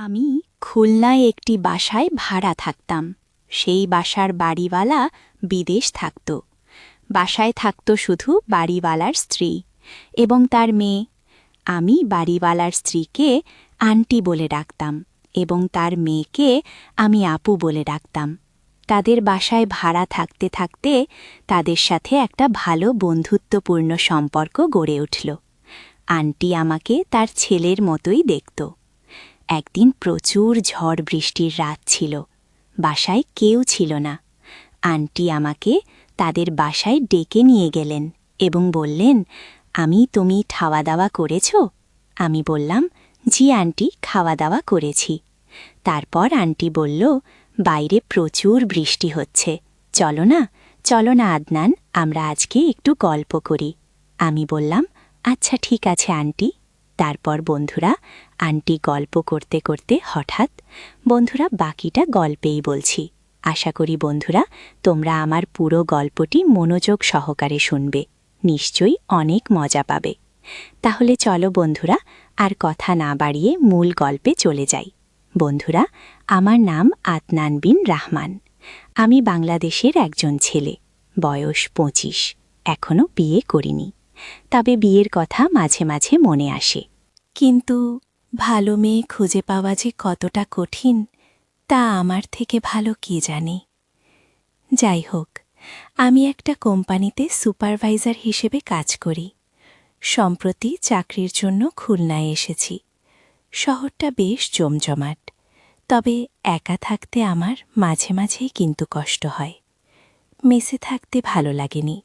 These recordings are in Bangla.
আমি খুলনায় একটি বাসায় ভাড়া থাকতাম। সেই বাসার বাড়িওয়ালা বিদেশ থাকত। বাসায় থাকত শুধু বাড়িওয়ালার স্ত্রী এবং তার মেয়ে। আমি বাড়িওয়ালার স্ত্রীকে আন্টি বলে ডাকতাম এবং তার মেয়েকে আমি আপু বলে ডাকতাম। তাদের বাসায় ভাড়া থাকতে থাকতে তাদের সাথে একটা ভালো বন্ধুত্বপূর্ণ সম্পর্ক গড়ে উঠল। আন্টি আমাকে তার ছেলের মতোই দেখত। একদিন প্রচুর ঝড় বৃষ্টির রাত ছিল। বাসায় কেউ ছিল না। আন্টি আমাকে তাদের বাসায় ডেকে নিয়ে গেলেন এবং বললেন, তুমি খাওয়া দাওয়া করেছ? আমি বললাম, জি আন্টি, খাওয়া দাওয়া করেছি। তারপর আন্টি বলল, বাইরে প্রচুর বৃষ্টি হচ্ছে, চলো না আদনান, আমরা আজকে একটু গল্প করি। আমি বললাম, আচ্ছা ঠিক আছে আন্টি। তারপর বন্ধুরা আন্টি গল্প করতে করতে হঠাৎ বন্ধুরা বাকিটা গল্পেই বলছি। আশা করি বন্ধুরা তোমরা আমার পুরো গল্পটি মনোযোগ সহকারে শুনবে। নিশ্চয়ই অনেক মজা পাবে। তাহলে চলো বন্ধুরা আর কথা না বাড়িয়ে মূল গল্পে চলে যাই। বন্ধুরা, আমার নাম আদনান বিন রহমান। আমি বাংলাদেশের একজন ছেলে, বয়স 25, এখনও বিয়ে করিনি। তবে বিয়ের কথা মাঝে মাঝে মনে আসে। কিন্তু ভালো মেয়ে খুঁজে পাওয়া যে কতটা কঠিন তা আমার থেকে ভালো কে জানে। যাই হোক, আমি একটা কোম্পানিতে সুপারভাইজার হিসেবে কাজ করি। সম্প্রতি চাকরির জন্য খুলনায় এসেছি। শহরটা বেশ জমজমাট, তবে একা থাকতে আমার মাঝে মাঝেই কিন্তু কষ্ট হয়। মেসে থাকতে ভালো লাগেনি,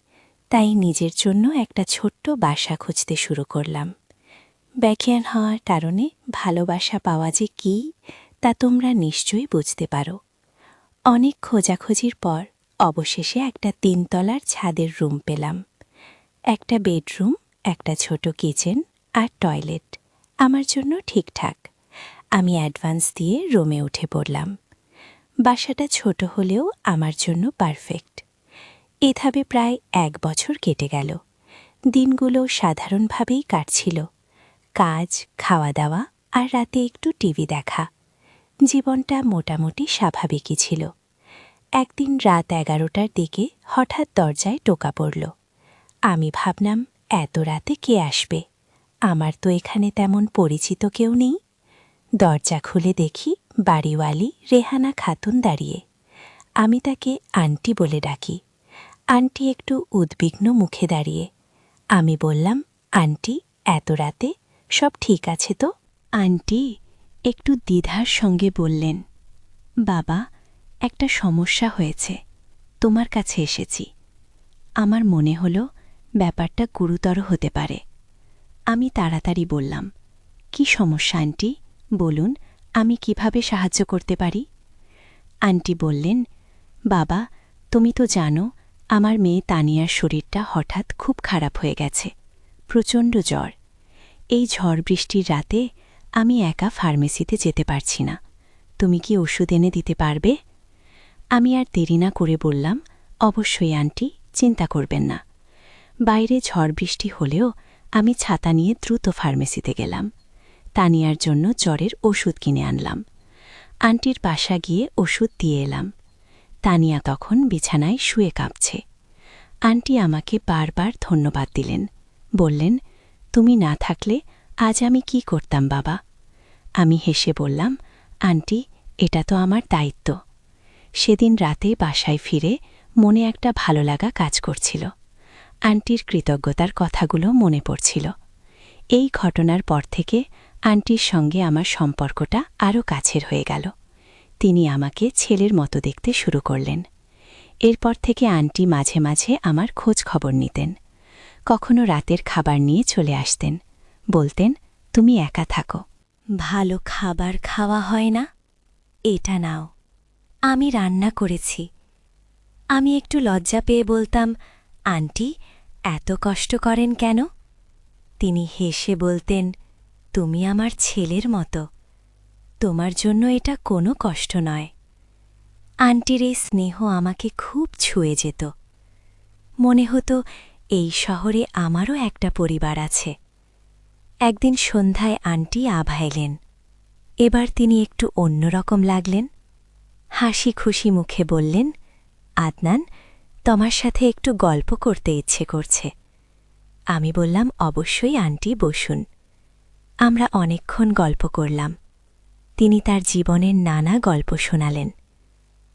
তাই নিজের জন্য একটা ছোট্ট বাসা খুঁজতে শুরু করলাম। ব্যাখ্যান হওয়ার কারণে ভালোবাসা পাওয়া যে কী তা তোমরা নিশ্চয়ই বুঝতে পারো। অনেক খোঁজাখুঁজির পর অবশেষে একটা 3 তলার ছাদের রুম পেলাম। একটা বেডরুম, একটা ছোট কিচেন আর টয়লেট আমার জন্য ঠিকঠাক। আমি অ্যাডভান্স দিয়ে রুমে উঠে পড়লাম। বাসাটা ছোট হলেও আমার জন্য পারফেক্ট। এভাবে প্রায় 1 বছর কেটে গেল। দিনগুলো সাধারণভাবেই কাটছিল। কাজ, খাওয়া দাওয়া আর রাতে একটু টিভি দেখা। জীবনটা মোটামুটি স্বাভাবিকই ছিল। একদিন রাত 11টার দিকে হঠাৎ দরজায় টোকা পড়ল। আমি ভাবলাম, এত রাতে কে আসবে? আমার তো এখানে তেমন পরিচিত কেউ নেই। দরজা খুলে দেখি বাড়িওয়ালি রেহানা খাতুন দাঁড়িয়ে। আমি তাকে আন্টি বলে ডাকি। আন্টি একটু উদ্বিগ্ন মুখে দাঁড়িয়ে। আমি বললাম, আন্টি, এত রাতে সব ঠিক আছে তো? আন্টি একটু দ্বিধার সঙ্গে বললেন, বাবা, একটা সমস্যা হয়েছে, তোমার কাছে এসেছি। আমার মনে হলো ব্যাপারটা গুরুতর হতে পারে। আমি তাড়াতাড়ি বললাম, কি সমস্যা আন্টি, বলুন, আমি কিভাবে সাহায্য করতে পারি? আন্টি বললেন, বাবা, তুমি তো জানো আমার মেয়ে তানিয়ার শরীরটা হঠাৎ খুব খারাপ হয়ে গেছে, প্রচণ্ড জ্বর। এই ঝড় বৃষ্টির রাতে আমি একা ফার্মেসিতে যেতে পারছি না। তুমি কি ওষুধ এনে দিতে পারবে? আমি আর দেরি না করে বললাম, অবশ্যই আন্টি, চিন্তা করবেন না। বাইরে ঝড় বৃষ্টি হলেও আমি ছাতা নিয়ে দ্রুত ফার্মেসিতে গেলাম। তানিয়ার জন্য জ্বরের ওষুধ কিনে আনলাম। আন্টির বাসা গিয়ে ওষুধ দিয়ে এলাম। তানিয়া তখন বিছানায় শুয়ে কাঁপছে। আন্টি আমাকে বারবার ধন্যবাদ দিলেন। বললেন, তুমি না থাকলে আজ আমি কি করতাম বাবা? আমি হেসে বললাম, আন্টি, এটা তো আমার দায়িত্ব। সেদিন রাতে বাসায় ফিরে মনে একটা ভালো লাগা কাজ করছিল। আন্টির কৃতজ্ঞতার কথাগুলো মনে পড়ছিল। এই ঘটনার পর থেকে আন্টির সঙ্গে আমার সম্পর্কটা আরও কাছের হয়ে গেল। তিনি আমাকে ছেলের মতো দেখতে শুরু করলেন। এরপর থেকে আন্টি মাঝে মাঝে আমার খোঁজ খবর নিতেন। কখনো রাতের খাবার নিয়ে চলে আসতেন। বলতেন, তুমি একা থাকো, ভালো খাবার খাওয়া হয় না, এটা নাও, আমি রান্না করেছি। আমি একটু লজ্জা পেয়ে বলতাম, আন্টি, এত কষ্ট করেন কেন? তিনি হেসে বলতেন, তুমি আমার ছেলের মতো, তোমার জন্য এটা কোনো কষ্ট নয়। আন্টির এই স্নেহ আমাকে খুব ছুঁয়ে যেত। মনে হতো এই শহরে আমারও একটা পরিবার আছে। একদিন সন্ধ্যায় আন্টি আভা এলেন। এবার তিনি একটু অন্যরকম লাগলেন। হাসি খুশি মুখে বললেন, আদনান, তোমার সাথে একটু গল্প করতে ইচ্ছে করছে। আমি বললাম, অবশ্যই আন্টি, বসুন। আমরা অনেকক্ষণ গল্প করলাম। তিনি তার জীবনের নানা গল্প শোনালেন,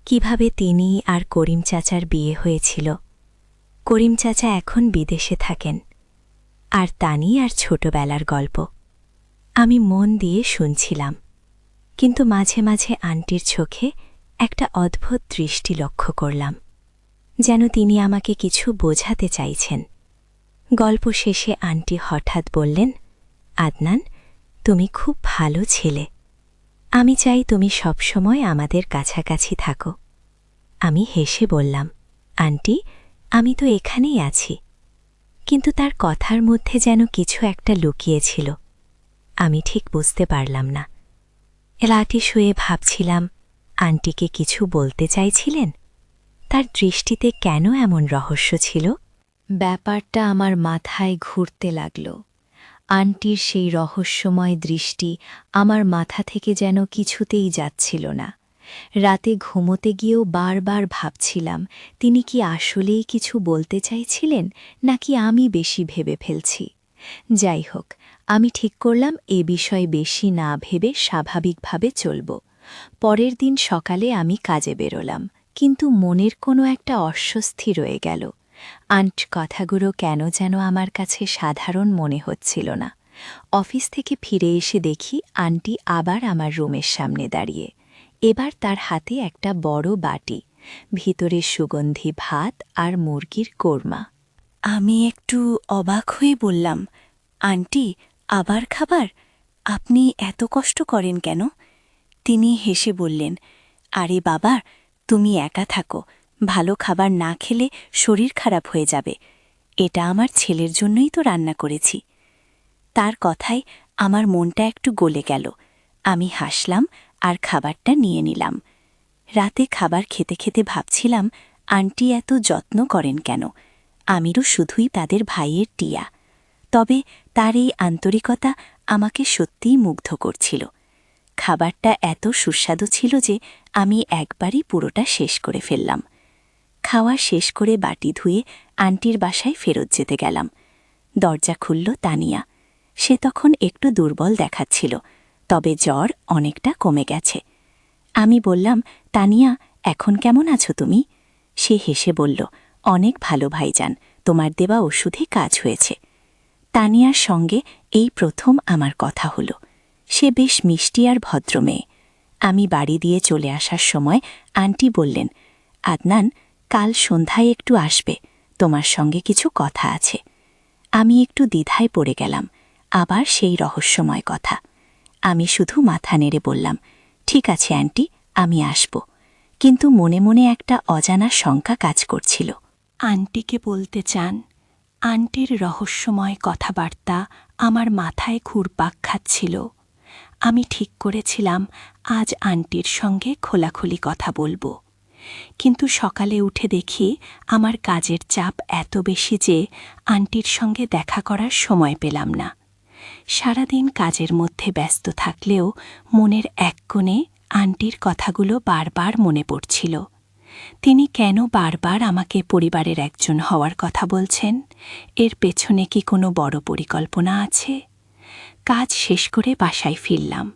কিভাবে তিনি আর করিম চাচার বিয়ে হয়েছিল। করিম চাচা এখন বিদেশে থাকেন, আর তানি আর ছোটবেলার গল্প। আমি মন দিয়ে শুনছিলাম, কিন্তু মাঝে মাঝে আন্টির চোখে একটা অদ্ভুত দৃষ্টি লক্ষ্য করলাম, যেন তিনি আমাকে কিছু বোঝাতে চাইছেন। গল্প শেষে আন্টি হঠাৎ বললেন, আদনান, তুমি খুব ভালো ছেলে। আমি চাই তুমি সবসময় আমাদের কাছাকাছি থাকো। আমি হেসে বললাম, আন্টি, আমি তো এখানেই আছি। কিন্তু তার কথার মধ্যে যেন কিছু একটা লুকিয়েছিল। আমি ঠিক বুঝতে পারলাম না। রাতে শুয়ে ভাবছিলাম, আন্টিকে কিছু বলতে চাইছিলেন? তার দৃষ্টিতে কেন এমন রহস্য ছিল? ব্যাপারটা আমার মাথায় ঘুরতে লাগল। আন্টির সেই রহস্যময় দৃষ্টি আমার মাথা থেকে যেন কিছুতেই যাচ্ছিল না। রাতে ঘুমোতে গিয়েও বারবার ভাবছিলাম, তিনি কি আসলেই কিছু বলতে চাইছিলেন, নাকি আমি বেশি ভেবে ফেলছি। যাই হোক, আমি ঠিক করলাম এ বিষয়ে বেশি না ভেবে স্বাভাবিকভাবে চলব। পরের দিন সকালে আমি কাজে বেরোলাম, কিন্তু মনের কোনো একটা অস্বস্তি রয়ে গেল। আন্ট কথাগুলো কেন যেন আমার কাছে সাধারণ মনে হচ্ছিল না। অফিস থেকে ফিরে এসে দেখি আন্টি আবার আমার রুমের সামনে দাঁড়িয়ে। এবার তার হাতে একটা বড় বাটি, ভিতরে সুগন্ধি ভাত আর মুরগির কোরমা। আমি একটু অবাক হয়ে বললাম, আন্টি, আবার খাবার? আপনি এত কষ্ট করেন কেন? তিনি হেসে বললেন, আরে বাবা, তুমি একা থাকো, ভালো খাবার না খেলে শরীর খারাপ হয়ে যাবে। এটা আমার ছেলের জন্যই তো রান্না করেছি। তার কথায় আমার মনটা একটু গলে গেল। আমি হাসলাম আর খাবারটা নিয়ে নিলাম। রাতে খাবার খেতে খেতে ভাবছিলাম, আন্টি এত যত্ন করেন কেন? আমিরও শুধুই তাদের ভাইয়ের টিয়া। তবে তার এই আন্তরিকতা আমাকে সত্যিই মুগ্ধ করছিল। খাবারটা এত সুস্বাদু ছিল যে আমি একবারই পুরোটা শেষ করে ফেললাম। খাওয়া শেষ করে বাটি ধুয়ে আন্টির বাসায় ফেরত যেতে গেলাম। দরজা খুলল তানিয়া। সে তখন একটু দুর্বল দেখাচ্ছিল, তবে জ্বর অনেকটা কমে গেছে। আমি বললাম, তানিয়া, এখন কেমন আছো তুমি? সে হেসে বলল, অনেক ভালো ভাইজান, তোমার দেওয়া ওষুধে কাজ হয়েছে। তানিয়ার সঙ্গে এই প্রথম আমার কথা হলো। সে বেশ মিষ্টি আর ভদ্র মেয়ে। আমি বাড়ি দিয়ে চলে আসার সময় আন্টি বললেন, আদনান, কাল সন্ধ্যায় একটু আসবে, তোমার সঙ্গে কিছু কথা আছে। আমি একটু দ্বিধায় পড়ে গেলাম। আবার সেই রহস্যময় কথা। আমি শুধু মাথা নেড়ে বললাম, ঠিক আছে আন্টি, আমি আসব। কিন্তু মনে মনে একটা অজানা শঙ্কা কাজ করছিল। আন্টিকে বলতে চান? আন্টির রহস্যময় কথাবার্তা আমার মাথায় ঘুরপাক খাচ্ছিল। আমি ঠিক করেছিলাম আজ আন্টির সঙ্গে খোলাখুলি কথা বলবো। কিন্তু সকালে উঠে দেখি আমার কাজের চাপ এত বেশি যে আন্টির সঙ্গে দেখা করার সময় পেলাম না। সারাদিন কাজের মধ্যে ব্যস্ত থাকলেও মনের এক কোণে আন্টির কথাগুলো বারবার মনে পড়ছিল। তিনি কেন বারবার আমাকে পরিবারের একজন হওয়ার কথা বলছেন? এর পেছনে কি কোনো বড় পরিকল্পনা আছে? কাজ শেষ করে বাসায় ফিরলাম।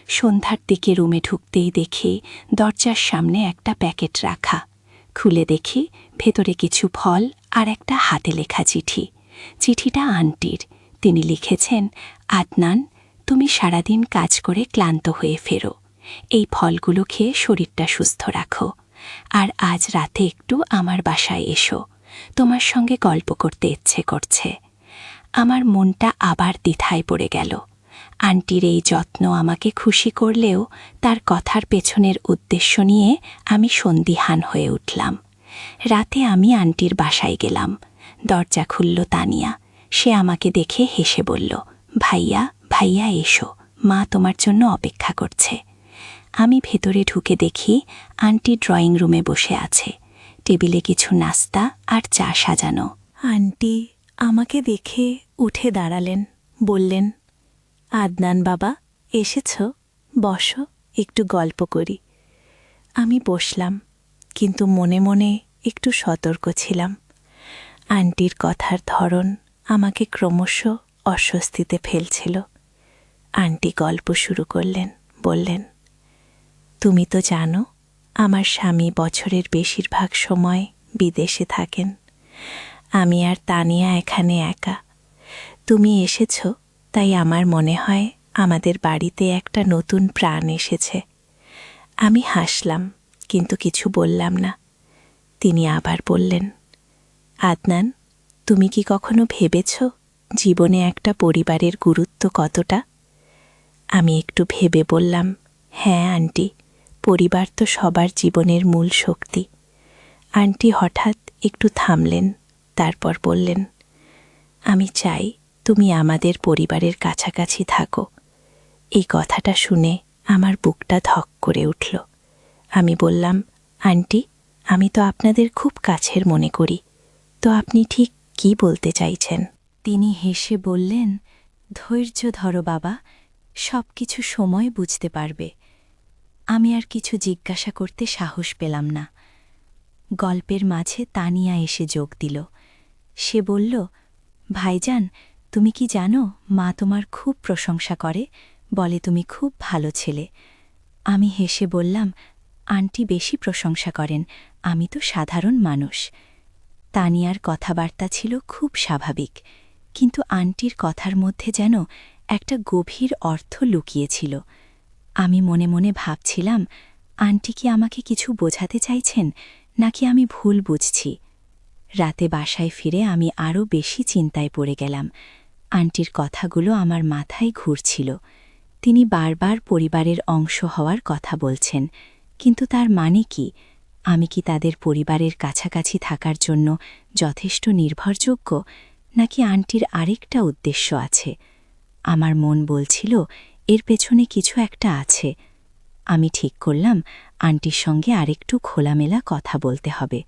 সন্ধ্যার দিকে রুমে ঢুকতেই দেখি দরজার সামনে একটা প্যাকেট রাখা। খুলে দেখি ভেতরে কিছু ফল আর একটা হাতে লেখা চিঠি। চিঠিটা আন্টির। তিনি লিখেছেন, আদনান, তুমি সারাদিন কাজ করে ক্লান্ত হয়ে ফেরো। এই ফলগুলো খেয়ে শরীরটা সুস্থ রাখো। আর আজ রাতে একটু আমার বাসায় এসো, তোমার সঙ্গে গল্প করতে ইচ্ছে করছে। আমার মনটা আবার দ্বিধায় পড়ে গেল। আন্টির এই যত্ন আমাকে খুশি করলেও তার কথার পেছনের উদ্দেশ্য নিয়ে আমি সন্দিহান হয়ে উঠলাম। রাতে আমি আন্টির বাসায় গেলাম। দরজা খুলল তানিয়া। সে আমাকে দেখে হেসে বলল, ভাইয়া, ভাইয়া এসো, মা তোমার জন্য অপেক্ষা করছে। আমি ভেতরে ঢুকে দেখি আন্টি ড্রয়িং রুমে বসে আছে। টেবিলে কিছু নাস্তা আর চা সাজানো। আন্টি আমাকে দেখে উঠে দাঁড়ালেন, বললেন, আদনান বাবা, এসেছ? বসো, একটু গল্প করি। আমি বসলাম, কিন্তু মনে মনে একটু সতর্ক ছিলাম। আন্টির কথার ধরন আমাকে ক্রমশ অস্বস্তিতে ফেলছিল। আন্টি গল্প শুরু করলেন, বললেন, তুমি তো জানো আমার স্বামী বছরের বেশিরভাগ সময় বিদেশে থাকেন। আমি আর তানিয়া এখানে একা। তুমি এসেছ, তাই আমার মনে হয় আমাদের বাড়িতে একটা নতুন প্রাণ এসেছে। আমি হাসলাম, কিন্তু কিছু বললাম না। তিনি আবার বললেন, আদনান, তুমি কি কখনো ভেবেছ জীবনে একটা পরিবারের গুরুত্ব কতটা? আমি একটু ভেবে বললাম, হ্যাঁ আন্টি, পরিবার তো সবার জীবনের মূল শক্তি। আন্টি হঠাৎ একটু থামলেন, তারপর বললেন, আমি চাই তুমি আমাদের পরিবারের কাছাকাছি থাকো। এই কথাটা শুনে আমার বুকটা ধক করে উঠল। আমি বললাম, আন্টি, আমি তো আপনাদের খুব কাছের মনে করি, তো আপনি ঠিক কি বলতে চাইছেন? তিনি হেসে বললেন, ধৈর্য ধরো বাবা, সব কিছু সময় বুঝতে পারবে। আমি আর কিছু জিজ্ঞাসা করতে সাহস পেলাম না। গল্পের মাঝে তানিয়া এসে যোগ দিল। সে বলল, ভাইজান, তুমি কি জানো মা তোমার খুব প্রশংসা করে, বলে তুমি খুব ভালো ছেলে। আমি হেসে বললাম, আন্টি বেশি প্রশংসা করেন, আমি তো সাধারণ মানুষ। তানিয়ার কথাবার্তা ছিল খুব স্বাভাবিক, কিন্তু আন্টির কথার মধ্যে যেন একটা গভীর অর্থ লুকিয়েছিল। আমি মনে মনে ভাবছিলাম, আন্টি কি আমাকে কিছু বোঝাতে চাইছেন, নাকি আমি ভুল বুঝছি। রাতে বাসায় ফিরে আমি আরও বেশি চিন্তায় পড়ে গেলাম। আন্টির কথাগুলো আমার মাথায় ঘুরছিল। তিনি বারবার পরিবারের অংশ হওয়ার কথা বলছেন, কিন্তু তার মানে কি? আমি কি তাদের পরিবারের কাছাকাছি থাকার জন্য যথেষ্ট নির্ভরযোগ্য, নাকি আন্টির আরেকটা উদ্দেশ্য আছে? আমার মন বলছিল এর পেছনে কিছু একটা আছে। আমি ঠিক করলাম আন্টির সঙ্গে আরেকটু খোলামেলা কথা বলতে হবে।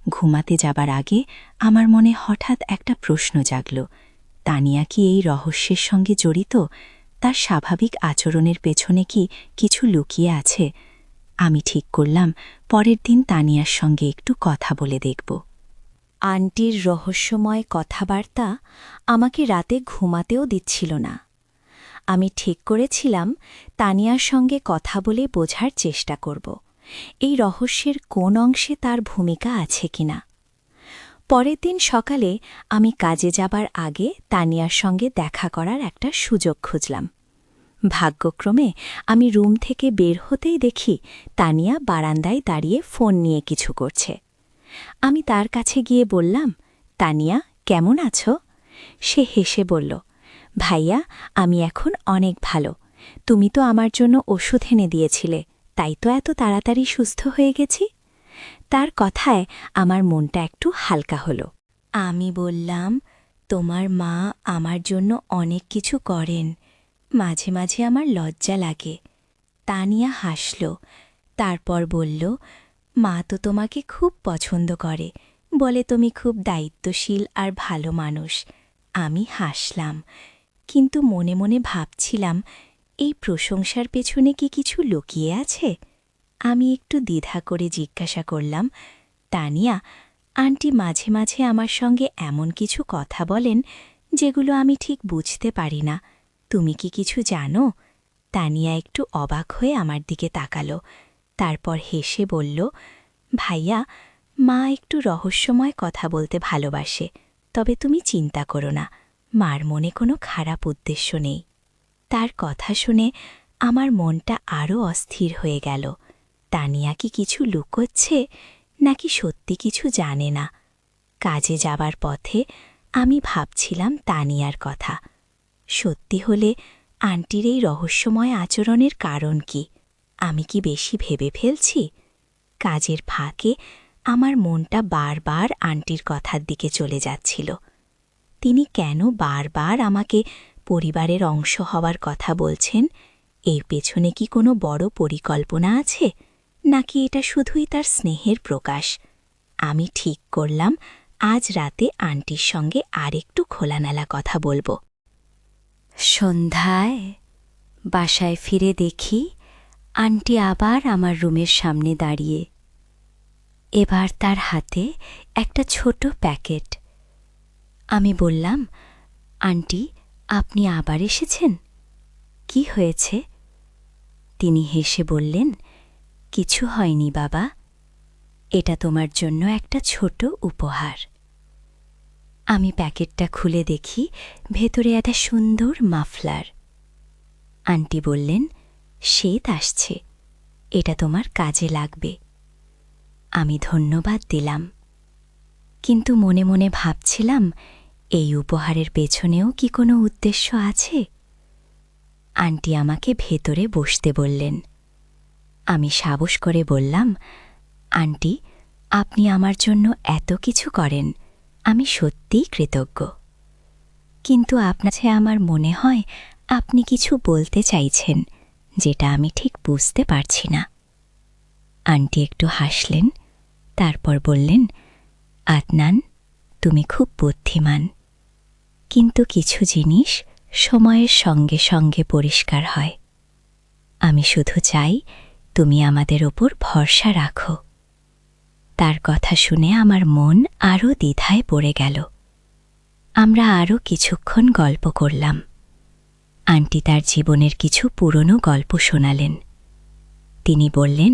ঘুমাতে যাবার আগে আমার মনে হঠাৎ একটা প্রশ্ন জাগল, তানিয়া কি এই রহস্যের সঙ্গে জড়িত? তার স্বাভাবিক আচরণের পেছনে কি কিছু লুকিয়ে আছে? আমি ঠিক করলাম পরের দিন তানিয়ার সঙ্গে একটু কথা বলে দেখব। আন্টির রহস্যময় কথাবার্তা আমাকে রাতে ঘুমাতেও দিচ্ছিল না। আমি ঠিক করেছিলাম তানিয়ার সঙ্গে কথা বলে বোঝার চেষ্টা করব এই রহস্যের কোন অংশে তার ভূমিকা আছে কিনা। পরের দিন সকালে আমি কাজে যাবার আগে তানিয়ার সঙ্গে দেখা করার একটা সুযোগ খুঁজলাম। ভাগ্যক্রমে আমি রুম থেকে বের হতেই দেখি তানিয়া বারান্দায় দাঁড়িয়ে ফোন নিয়ে কিছু করছে। আমি তার কাছে গিয়ে বললাম, তানিয়া, কেমন আছো? সে হেসে বলল, ভাইয়া, আমি এখন অনেক ভালো। তুমি তো আমার জন্য ওষুধ এনে দিয়েছিলে, তাই তো এত তাড়াতাড়ি সুস্থ হয়ে গেছি। তার কথায় আমার মনটা একটু হালকা হলো। আমি বললাম, তোমার মা আমার জন্য অনেক কিছু করেন, মাঝে মাঝে আমার লজ্জা লাগে। তানিয়া হাসল, তারপর বলল, মা তো তোমাকে খুব পছন্দ করে, বলে তুমি খুব দায়িত্বশীল আর ভালো মানুষ। আমি হাসলাম, কিন্তু মনে মনে ভাবছিলাম, এই প্রশংসার পেছনে কি কিছু লুকিয়ে আছে? আমি একটু দ্বিধা করে জিজ্ঞাসা করলাম, তানিয়া, আন্টি মাঝে মাঝে আমার সঙ্গে এমন কিছু কথা বলেন যেগুলো আমি ঠিক বুঝতে পারি না, তুমি কি কিছু জানো? তানিয়া একটু অবাক হয়ে আমার দিকে তাকালো, তারপর হেসে বলল, ভাইয়া, মা একটু রহস্যময় কথা বলতে ভালোবাসে, তবে তুমি চিন্তা করো না, মার মনে কোনো খারাপ উদ্দেশ্য নেই। তার কথা শুনে আমার মনটা আরও অস্থির হয়ে গেল। তানিয়া কি কিছু লুকোচ্ছে, নাকি সত্যি কিছু জানে না? কাজে যাবার পথে আমি ভাবছিলাম তানিয়ার কথা। সত্যি হলে আন্টির এই রহস্যময় আচরণের কারণ কি? আমি কি বেশি ভেবে ফেলছি? কাজের ফাঁকে আমার মনটা বারবার আন্টির কথার দিকে চলে যাচ্ছিল। তিনি কেন বারবার আমাকে পরিবারের অংশ হওয়ার কথা বলছেন? এর পেছনে কি কোনো বড় পরিকল্পনা আছে, নাকি এটা শুধুই তার স্নেহের প্রকাশ? আমি ঠিক করলাম আজ রাতে আন্টির সঙ্গে আরেকটু খোলামেলা কথা বলবো। সন্ধ্যায় বাসায় ফিরে দেখি আন্টি আবার আমার রুমের সামনে দাঁড়িয়ে। এবার তার হাতে একটা ছোট প্যাকেট। আমি বললাম, আন্টি, আপনি আবার এসেছেন? কি হয়েছে? তিনি হেসে বললেন, কিছু হয়নি বাবা, এটা তোমার জন্য একটা ছোট উপহার। আমি প্যাকেটটা খুলে দেখি ভেতরে একটা সুন্দর মাফলার। আন্টি বললেন, শীত আসছে, এটা তোমার কাজে লাগবে। আমি ধন্যবাদ দিলাম, কিন্তু মনে মনে ভাবছিলাম, এই উপহারের পেছনেও কি কোনো উদ্দেশ্য আছে? আন্টি আমাকে ভেতরে বসতে বললেন। আমি সাহস করে বললাম, আন্টি, আপনি আমার জন্য এত কিছু করেন, আমি সত্যিই কৃতজ্ঞ। কিন্তু আপনাকে আমার মনে হয় আপনি কিছু বলতে চাইছেন, যেটা আমি ঠিক বুঝতে পারছি না। আন্টি একটু হাসলেন, তারপর বললেন, আদনান, তুমি খুব বুদ্ধিমান, কিন্তু কিছু জিনিস সময়ের সঙ্গে সঙ্গে পরিষ্কার হয়। আমি শুধু চাই তুমি আমাদের ওপর ভরসা রাখো। তার কথা শুনে আমার মন আরও দ্বিধায় পড়ে গেল। আমরা আরও কিছুক্ষণ গল্প করলাম। আন্টি তার জীবনের কিছু পুরনো গল্প শোনালেন। তিনি বললেন,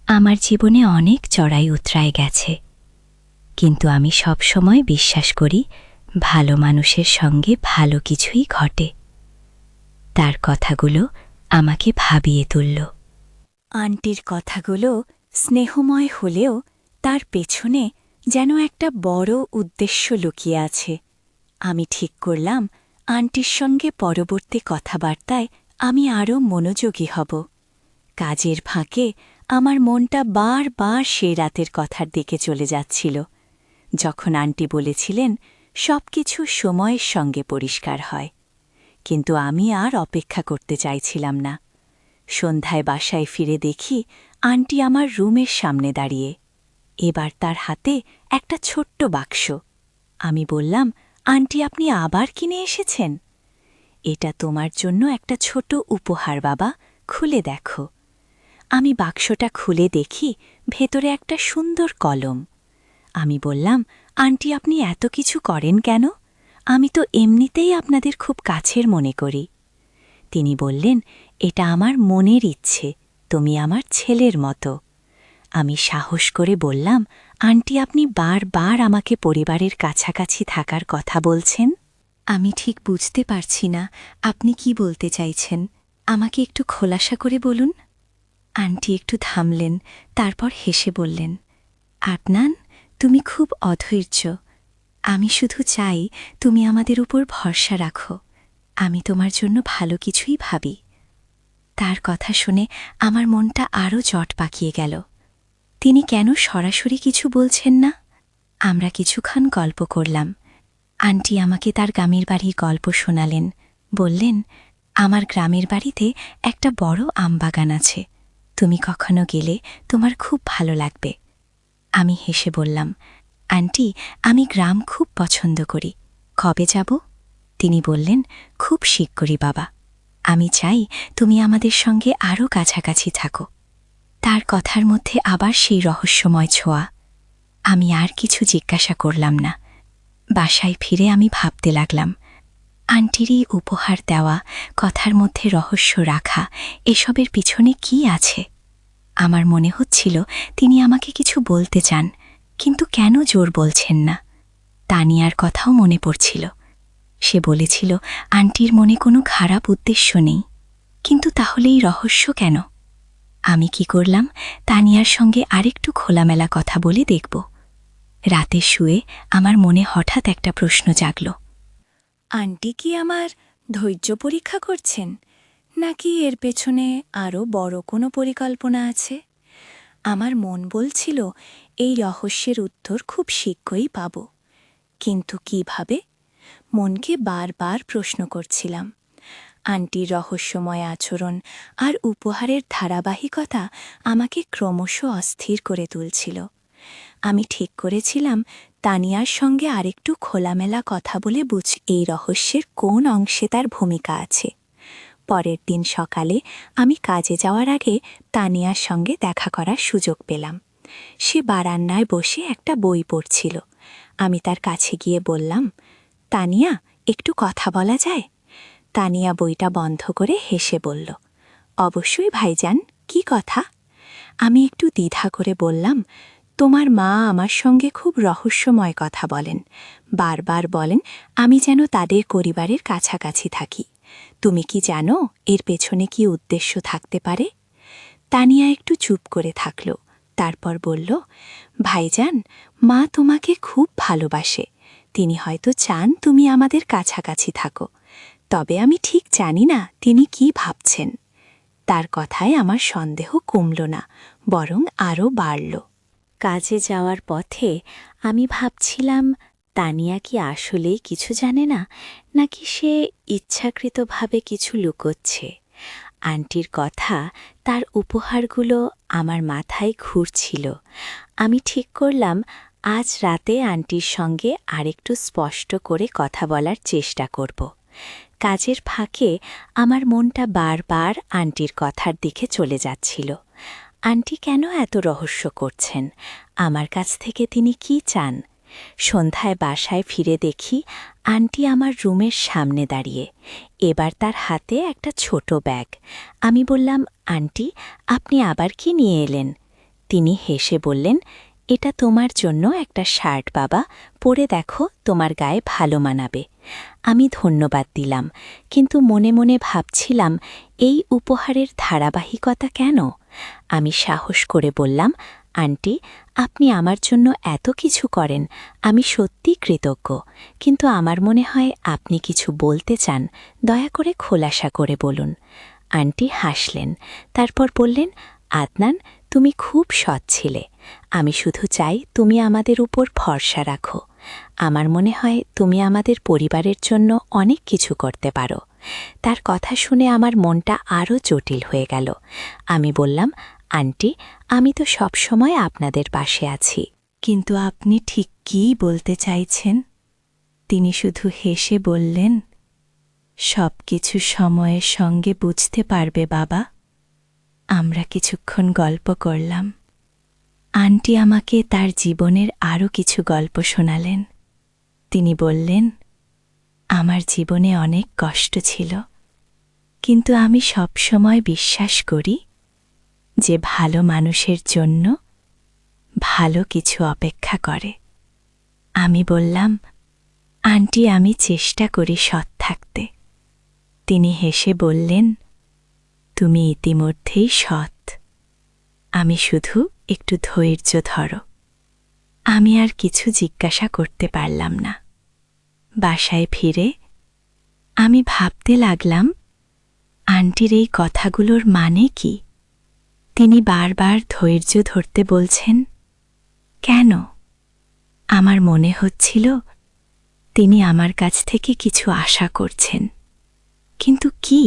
আমার জীবনে অনেক চড়াই উতরাই গেছে, কিন্তু আমি সব সময় বিশ্বাস করি ভালো মানুষের সঙ্গে ভালো কিছুই ঘটে। তার কথাগুলো আমাকে ভাবিয়ে তুলল। আন্টির কথাগুলো স্নেহময় হলেও তার পেছনে যেন একটা বড় উদ্দেশ্য লুকিয়ে আছে। আমি ঠিক করলাম, আন্টির সঙ্গে পরবর্তী কথাবার্তায় আমি আরও মনোযোগী হব। কাজের ফাঁকে আমার মনটা বারবার সেই রাতের কথার দিকে চলে যাচ্ছিল, যখন আন্টি বলেছিলেন সবকিছু সময়ের সঙ্গে পরিষ্কার হয়। কিন্তু আমি আর অপেক্ষা করতে চাইছিলাম না। সন্ধ্যায় বাসায় ফিরে দেখি আন্টি আমার রুমের সামনে দাঁড়িয়ে। এবার তার হাতে একটা ছোট্ট বাক্স। আমি বললাম, আন্টি, আপনি আবার কিনে এসেছেন? এটা তোমার জন্য একটা ছোট উপহার বাবা, খুলে দেখো। আমি বাক্সটা খুলে দেখি ভেতরে একটা সুন্দর কলম। আমি বললাম, আন্টি, আপনি এত কিছু করেন কেন? আমি তো এমনিতেই আপনাদের খুব কাছের মনে করি। তিনি বললেন, এটা আমার মনের ইচ্ছে, তুমি আমার ছেলের মতো। আমি সাহস করে বললাম, আন্টি, আপনি বারবার আমাকে পরিবারের কাছাকাছি থাকার কথা বলছেন। আমি ঠিক বুঝতে পারছি না আপনি কি বলতে চাইছেন, আমাকে একটু খোলাসা করে বলুন। আন্টি একটু থামলেন, তারপর হেসে বললেন, আদনান, তুমি খুব অধৈর্য। আমি শুধু চাই তুমি আমাদের উপর ভরসা রাখো। আমি তোমার জন্য ভালো কিছুই ভাবি। তার কথা শুনে আমার মনটা আরও জট পাকিয়ে গেল। তিনি কেন সরাসরি কিছু বলছেন না? আমরা কিছুক্ষণ গল্প করলাম। আন্টি আমাকে তার গ্রামের বাড়ির গল্প শোনালেন। বললেন, আমার গ্রামের বাড়িতে একটা বড় আমবাগান আছে, তুমি কখনো গেলে তোমার খুব ভালো লাগবে। আমি হেসে বললাম, আন্টি, আমি গ্রাম খুব পছন্দ করি, কবে যাব? তিনি বললেন, খুব শীঘ্রই বাবা। আমি চাই তুমি আমাদের সঙ্গে আরও কাছাকাছি থাকো। তার কথার মধ্যে আবার সেই রহস্যময় ছোঁয়া। আমি আর কিছু জিজ্ঞাসা করলাম না। বাসায় ফিরে আমি ভাবতে লাগলাম, আন্টিরই উপহার দেওয়া, কথার মধ্যে রহস্য রাখা, এসবের পিছনে কি আছে? আমার মনে হচ্ছিল তিনি আমাকে কিছু বলতে চান, কিন্তু কেন জোর বলছেন না? তানিয়ার কথাও মনে পড়ছিল। সে বলেছিল আন্টির মনে কোনো খারাপ উদ্দেশ্য নেই, কিন্তু তাহলে এই রহস্য কেন? আমি কি করলাম, তানিয়ার সঙ্গে আরেকটু খোলামেলা কথা বলে দেখব। রাতে শুয়ে আমার মনে হঠাৎ একটা প্রশ্ন জাগল, আন্টি কি আমার ধৈর্য পরীক্ষা করছেন, নাকি এর পেছনে আরও বড় কোনো পরিকল্পনা আছে? আমার মন বলছিল এই রহস্যের উত্তর খুব শীঘ্রই পাব, কিন্তু কিভাবে? মনকে বারবার প্রশ্ন করছিলাম। আন্টির রহস্যময় আচরণ আর উপহারের ধারাবাহিকতা আমাকে ক্রমশ অস্থির করে তুলছিল। আমি ঠিক করেছিলাম তানিয়ার সঙ্গে আরেকটু খোলামেলা কথা বলে এই রহস্যের কোন অংশে তার ভূমিকা আছে। পরের দিন সকালে আমি কাজে যাওয়ার আগে তানিয়ার সঙ্গে দেখা করার সুযোগ পেলাম। সে বারান্দায় বসে একটা বই পড়ছিল। আমি তার কাছে গিয়ে বললাম, তানিয়া, একটু কথা বলা যায়? তানিয়া বইটা বন্ধ করে হেসে বলল, অবশ্যই ভাইজান, কি কথা? আমি একটু দ্বিধা করে বললাম, তোমার মা আমার সঙ্গে খুব রহস্যময় কথা বলেন। বারবার বলেন আমি যেন তাদের পরিবারের কাছাকাছি থাকি। তুমি কি জানো এর পেছনে কি উদ্দেশ্য থাকতে পারে? তানিয়া একটু চুপ করে থাকল, তারপর বলল, ভাইজান, মা তোমাকে খুব ভালোবাসে। তিনি হয়তো চান তুমি আমাদের কাছাকাছি থাকো। তবে আমি ঠিক জানি না তিনি কি ভাবছেন। তার কথায় আমার সন্দেহ কমল না, বরং আরও বাড়ল। কাজে যাওয়ার পথে আমি ভাবছিলাম, তানিয়া কি আসলেই কিছু জানে না, নাকি সে ইচ্ছাকৃতভাবে কিছু লুকোচ্ছে? আন্টির কথা, তার উপহারগুলো আমার মাথায় ঘুরছিল। আমি ঠিক করলাম আজ রাতে আন্টির সঙ্গে আরেকটু স্পষ্ট করে কথা বলার চেষ্টা করব। কাজের ফাঁকে আমার মনটা বারবার আন্টির কথার দিকে চলে যাচ্ছিল। আন্টি কেন এত রহস্য করছেন? আমার কাছ থেকে তিনি কি চান? সন্ধ্যায় বাসায় ফিরে দেখি আন্টি আমার রুমের সামনে দাঁড়িয়ে। এবার তার হাতে একটা ছোট ব্যাগ। আমি বললাম, আন্টি, আপনি আবার কি নিয়ে এলেন? তিনি হেসে বললেন, এটা তোমার জন্য একটা শার্ট বাবা, পরে দেখো, তোমার গায়ে ভালো মানাবে। আমি ধন্যবাদ দিলাম, কিন্তু মনে মনে ভাবছিলাম এই উপহারের ধারাবাহিকতা কেন? আমি সাহস করে বললাম, আন্টি, আপনি আমার জন্য এত কিছু করেন, আমি সত্যি কৃতজ্ঞ। কিন্তু আমার মনে হয় আপনি কিছু বলতে চান, দয়া করে খোলাসা করে বলুন। আন্টি হাসলেন, তারপর বললেন, আদনান, তুমি খুব সৎ ছিলে। আমি শুধু চাই তুমি আমাদের উপর ভরসা রাখো। আমার মনে হয় তুমি আমাদের পরিবারের জন্য অনেক কিছু করতে পারো। তার কথা শুনে আমার মনটা আরও জটিল হয়ে গেল। আমি বললাম, আন্টি, আমি তো সবসময় আপনাদের পাশে আছি। কিন্তু আপনি ঠিক কী বলতে চাইছেন? তিনি শুধু হেসে বললেন, সব কিছু সময়ের সঙ্গে বুঝতে পারবে বাবা। আমরা কিছুক্ষণ গল্প করলাম। আন্টি আমাকে তার জীবনের আরও কিছু গল্প শোনালেন। তিনি বললেন, আমার জীবনে অনেক কষ্ট ছিল, কিন্তু আমি সবসময় বিশ্বাস করি যে ভালো মানুষের জন্য ভালো কিছু অপেক্ষা করে। আমি বললাম, আন্টি, আমি চেষ্টা করি সৎ থাকতে। তিনি হেসে বললেন, তুমি ইতিমধ্যেই সৎ। আমি শুধু একটু ধৈর্য ধরো। আমি আর কিছু জিজ্ঞাসা করতে পারলাম না। বাসায় ফিরে আমি ভাবতে লাগলাম, আন্টির এই কথাগুলোর মানে কি? তিনি বারবার ধৈর্য ধরতে বলছেন কেন? আমার মনে হচ্ছিল তিনি আমার কাছ থেকে কিছু আশা করছেন, কিন্তু কি?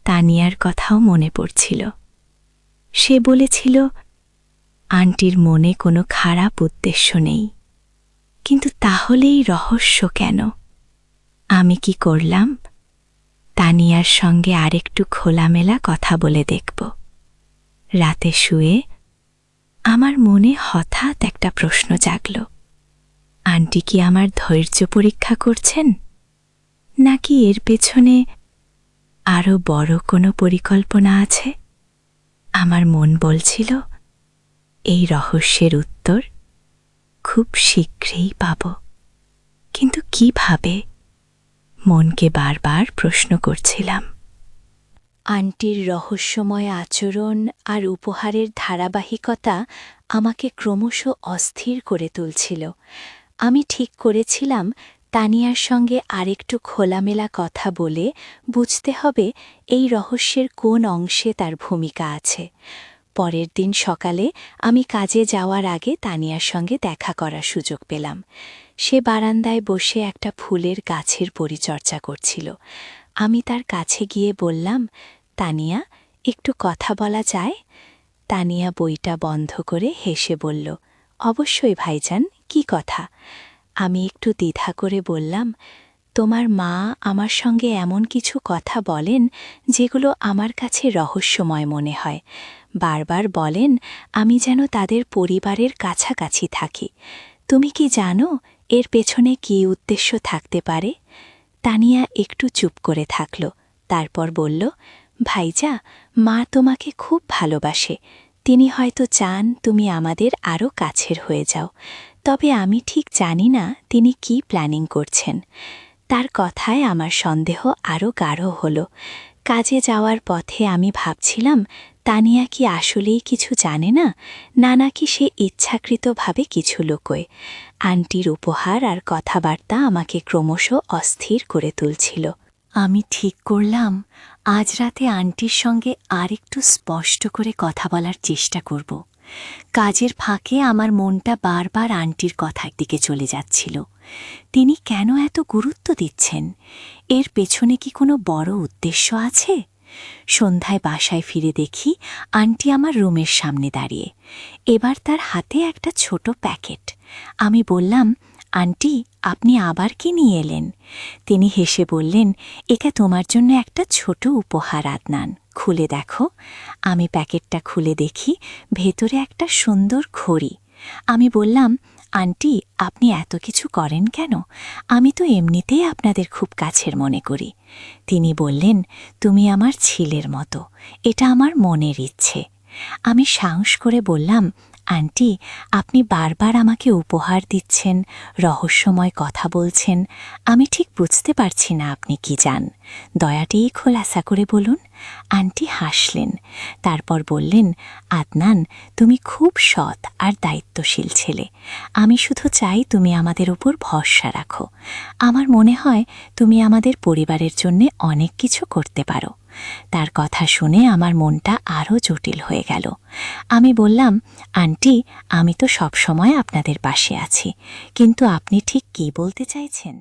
তানিয়ার কথাও মনে পড়ছিল। সে বলেছিল আন্টির মনে কোনো খারাপ উদ্দেশ্য নেই। কিন্তু তাহলেই রহস্য কেন? আমি কি করলাম? তানিয়ার সঙ্গে আরেকটু খোলামেলা কথা বলে দেখব। রাতে শুয়ে আমার মনে হঠাৎ একটা প্রশ্ন জাগল, আন্টি কি আমার ধৈর্য পরীক্ষা করছেন, নাকি এর পেছনে আরও বড় কোনো পরিকল্পনা আছে? আমার মন বলছিল এই রহস্যের উত্তর খুব শীঘ্রই পাব, কিন্তু কিভাবে? মনকে বারবার প্রশ্ন করছিলাম। আন্টির রহস্যময় আচরণ আর উপহারের ধারাবাহিকতা আমাকে ক্রমশ অস্থির করে তুলছিল। আমি ঠিক করেছিলাম তানিয়ার সঙ্গে আরেকটু খোলামেলা কথা বলে বুঝতে হবে এই রহস্যের কোন অংশে তার ভূমিকা আছে। পরের দিন সকালে আমি কাজে যাওয়ার আগে তানিয়ার সঙ্গে দেখা করার সুযোগ পেলাম। সে বারান্দায় বসে একটা ফুলের গাছের পরিচর্যা করছিল। আমি তার কাছে গিয়ে বললাম, তানিয়া, একটু কথা বলা যায়? তানিয়া বইটা বন্ধ করে হেসে বলল, অবশ্যই ভাইজান, কি কথা? আমি একটু দ্বিধা করে বললাম, তোমার মা আমার সঙ্গে এমন কিছু কথা বলেন যেগুলো আমার কাছে রহস্যময় মনে হয়। বারবার বলেন আমি যেন তাদের পরিবারের কাছাকাছি থাকি। তুমি কি জানো এর পেছনে কী উদ্দেশ্য থাকতে পারে? তানিয়া একটু চুপ করে থাকল, তারপর বলল, ভাইজা, মা তোমাকে খুব ভালোবাসে। তিনি হয়তো চান তুমি আমাদের আরও কাছের হয়ে যাও। তবে আমি ঠিক জানি না তিনি কি প্ল্যানিং করছেন। তার কথায় আমার সন্দেহ আরও গাঢ় হল। কাজে যাওয়ার পথে আমি ভাবছিলাম তানিয়া কি আসলেই কিছু জানে না, নাকি সে ইচ্ছাকৃতভাবে কিছু লুকোয়। আন্টির উপহার আর কথাবার্তা আমাকে ক্রমশ অস্থির করে তুলছিল। আমি ঠিক করলাম আজ রাতে আন্টির সঙ্গে আরেকটু স্পষ্ট করে কথা বলার চেষ্টা করব। কাজের ফাঁকে আমার মনটা বারবার আন্টির কথার দিকে চলে যাচ্ছিল। তিনি কেন এত গুরুত্ব দিচ্ছেন? এর পেছনে কি কোনো বড় উদ্দেশ্য আছে? সন্ধ্যায় বাসায় ফিরে দেখি আন্টি আমার রুমের সামনে দাঁড়িয়ে। এবার তার হাতে একটা ছোট প্যাকেট। আমি বললাম, আন্টি, আপনি আবার কি নিয়ে এলেন? তিনি হেসে বললেন, এটা তোমার জন্য একটা ছোট উপহার আদনান, খুলে দেখো। আমি প্যাকেটটা খুলে দেখি ভেতরে একটা সুন্দর ঘড়ি। আমি বললাম, আন্টি, আপনি এত কিছু করেন কেন? আমি তো এমনিতেই আপনাদের খুব কাছের মনে করি। তিনি বললেন, তুমি আমার ছেলের মতো, এটা আমার মনের ইচ্ছে। আমি সাহস করে বললাম, আন্টি, আপনি বারবার আমাকে উপহার দিচ্ছেন, রহস্যময় কথা বলছেন। আমি ঠিক বুঝতে পারছি না আপনি কি চান। দয়াটিই খোলাসা করে বলুন। আন্টি হাসলেন, তারপর বললেন, আদনান, তুমি খুব সৎ আর দায়িত্বশীল ছেলে। আমি শুধু চাই তুমি আমাদের উপর ভরসা রাখো। আমার মনে হয় তুমি আমাদের পরিবারের জন্য অনেক কিছু করতে পারো। তার কথা শুনে আমার মনটা আরও জটিল হয়ে গেল। আমি বললাম, আন্টি, আমি তো সব সময় আপনাদের পাশে আছি, কিন্তু আপনি ঠিক কী বলতে চাইছেন?